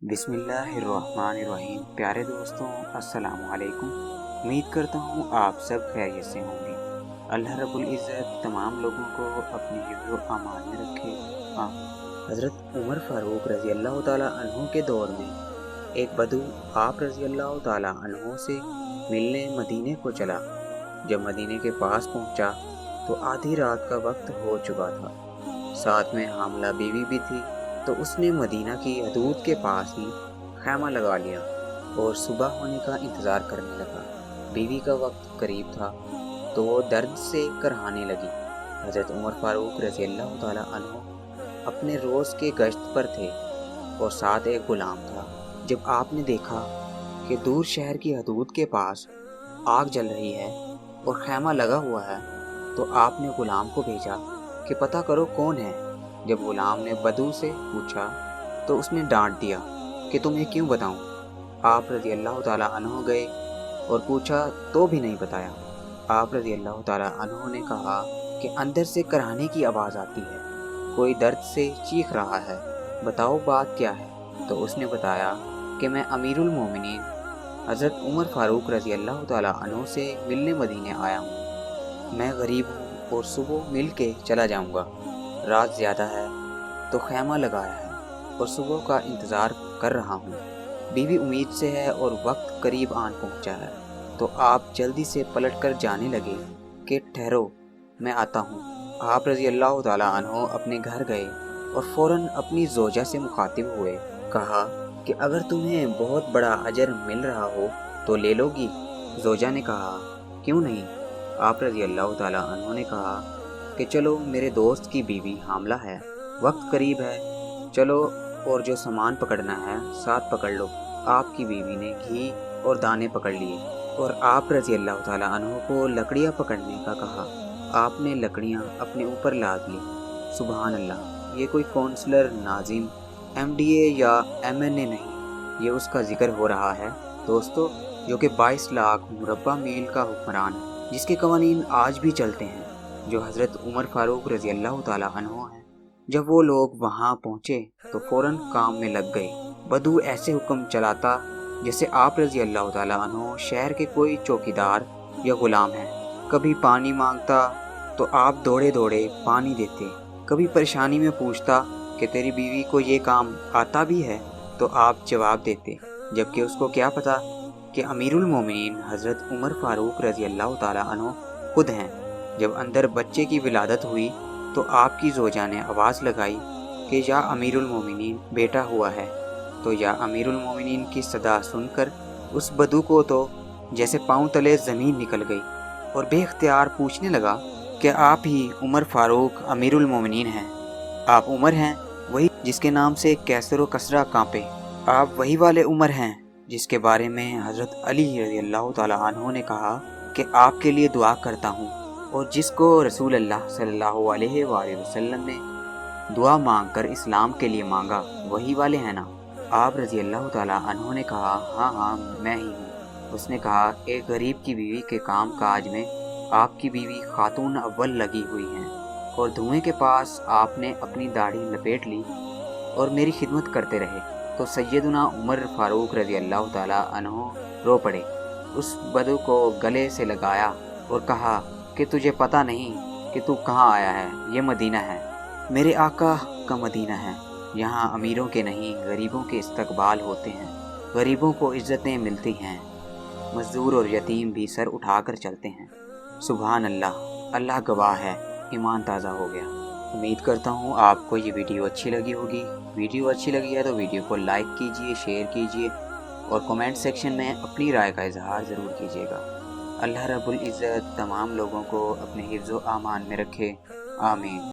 बिस्मिल्लाहिर्रहमानिर्रहीम। प्यारे दोस्तों, अस्सलाम वालेकुम। उम्मीद करता हूँ आप सब खैरियत से होंगे। अल्लाह रब्बुल इज़्ज़त तमाम लोगों को अपने हिफ्ज़ व अमान में रखे। आमीन। हज़रत उमर फ़ारूक रज़ी अल्लाह ताला अन्हु के दौर में एक बदू आप रज़ी अल्लाह ताला अन्हु से मिलने मदीने को चला। जब मदीने के पास पहुँचा तो आधी रात का वक्त हो चुका था। साथ में हामला बीवी भी थी, तो उसने मदीना की हदूद के पास ही खैमा लगा लिया और सुबह होने का इंतज़ार करने लगा। बीवी का वक्त करीब था तो वो दर्द से करहाने लगी। हज़रत उमर फ़ारूक रज़ी अल्लाह ताला अन्हु अपने रोज़ के गश्त पर थे और साथ एक ग़ुलाम था। जब आपने देखा कि दूर शहर की हदूद के पास आग जल रही है और खैमा लगा हुआ है, तो आपने ग़ुलाम को भेजा कि पता करो कौन है। जब ग़ुलाम ने बदू से पूछा तो उसने डांट दिया कि तुम्हें क्यों बताऊं। आप रज़ी अल्लाह ताला अन्हु गए और पूछा तो भी नहीं बताया। आप रज़ी अल्लाह ताला अन्हु ने कहा कि अंदर से कराहने की आवाज़ आती है, कोई दर्द से चीख रहा है, बताओ बात क्या है। तो उसने बताया कि मैं अमीरुल मोमिनीन हज़रत उमर फ़ारूक रज़ी अल्लाह ताला अन्हु से मिलने मदीने आया हूँ। मैं गरीब हूँ और सुबह मिल के चला जाऊँगा। रात ज़्यादा है तो खैमा लगाया है और सुबह का इंतज़ार कर रहा हूँ। बीवी उम्मीद से है और वक्त करीब आन पहुँचा है। तो आप जल्दी से पलट कर जाने लगे कि ठहरो मैं आता हूँ। आप रज़ी अल्लाह ताला अन्हु अपने घर गए और फ़ौरन अपनी ज़ौजा से मुखातिब हुए। कहा कि अगर तुम्हें बहुत बड़ा अजर मिल रहा हो तो ले लोगी। ज़ौजा ने कहा क्यों नहीं। आप रज़ी अल्लाह ताला अन्हु ने कहा कि चलो, मेरे दोस्त की बीवी हामला है, वक्त करीब है, चलो और जो सामान पकड़ना है साथ पकड़ लो। आपकी बीवी ने घी और दाने पकड़ लिए और आप रज़ी अल्लाह ताला अन्हु को लकड़ियाँ पकड़ने का कहा। आपने लकड़ियाँ अपने ऊपर लाद ली। सुबहान अल्लाह, ये कोई काउंसलर, नाजिम, MDA या MNA नहीं, ये उसका जिक्र हो रहा है दोस्तों, जो कि 22 लाख मुरब्बा मील का हुक्मरान है, जिसके कवानीन आज भी चलते हैं, जो हज़रत उमर फ़ारूक रज़ी अल्लाह ताला अन्हु हैं। जब वो लोग वहाँ पहुँचे तो फ़ौरन काम में लग गए। बदू ऐसे हुक्म चलाता जैसे आप रज़ी अल्लाह ताला अन्हु शहर के कोई चौकीदार या ग़ुलाम हैं। कभी पानी मांगता तो आप दौड़े दौड़े पानी देते, कभी परेशानी में पूछता कि तेरी बीवी को ये काम आता भी है, तो आप जवाब देते, जबकि उसको क्या पता कि अमीरुल मोमिनीन हज़रत उमर फ़ारूक रज़ी अल्लाह ताला अन्हु खुद हैं। जब अंदर बच्चे की विलादत हुई तो आपकी ज़ौजा ने आवाज़ लगाई कि या अमीरुल मोमिनीन बेटा हुआ है। तो या अमीरुल मोमिनीन की सदा सुनकर उस बदू को तो जैसे पाँव तले ज़मीन निकल गई और बेख्तियार पूछने लगा कि आप ही उमर फ़ारूक अमीरुल मोमिनीन हैं। आप उमर हैं, वही जिसके नाम से कैसर व कसरा कांपे। आप वही वाले उमर हैं जिसके बारे में हज़रत अली रज़ी अल्लाह ताला अन्हु ने कहा कि आपके लिए दुआ करता हूँ, और जिसको रसूल अल्लाह सल्लल्लाहु अलैहि वसल्लम ने दुआ मांगकर इस्लाम के लिए मांगा, वही वाले हैं ना। आप रज़ी अल्लाह ताला अन्हु ने कहा हाँ हाँ, मैं ही हूँ। उसने कहा एक गरीब की बीवी के काम काज में आपकी बीवी खातून अव्वल लगी हुई हैं और धुएं के पास आपने अपनी दाढ़ी लपेट ली और मेरी खिदमत करते रहे। तो सैयदना उमर फ़ारूक रज़ी अल्लाह ताला अन्हु रो पड़े, उस बदू को गले से लगाया और कहा कि तुझे पता नहीं कि तू कहाँ आया है, ये मदीना है, मेरे आका का मदीना है। यहाँ अमीरों के नहीं गरीबों के इस्तकबाल होते हैं, गरीबों को इज़्ज़तें मिलती हैं, मज़दूर और यतीम भी सर उठाकर चलते हैं। सुभान अल्लाह, अल्लाह गवाह है, ईमान ताज़ा हो गया। उम्मीद करता हूँ आपको ये वीडियो अच्छी लगी होगी। वीडियो अच्छी लगी है तो वीडियो को लाइक कीजिए, शेयर कीजिए और कमेंट सेक्शन में अपनी राय का इजहार ज़रूर कीजिएगा। अल्लाह रब्बुल इज़्ज़त तमाम लोगों को अपने हिफ्ज़ व अमान में रखे। आमीन।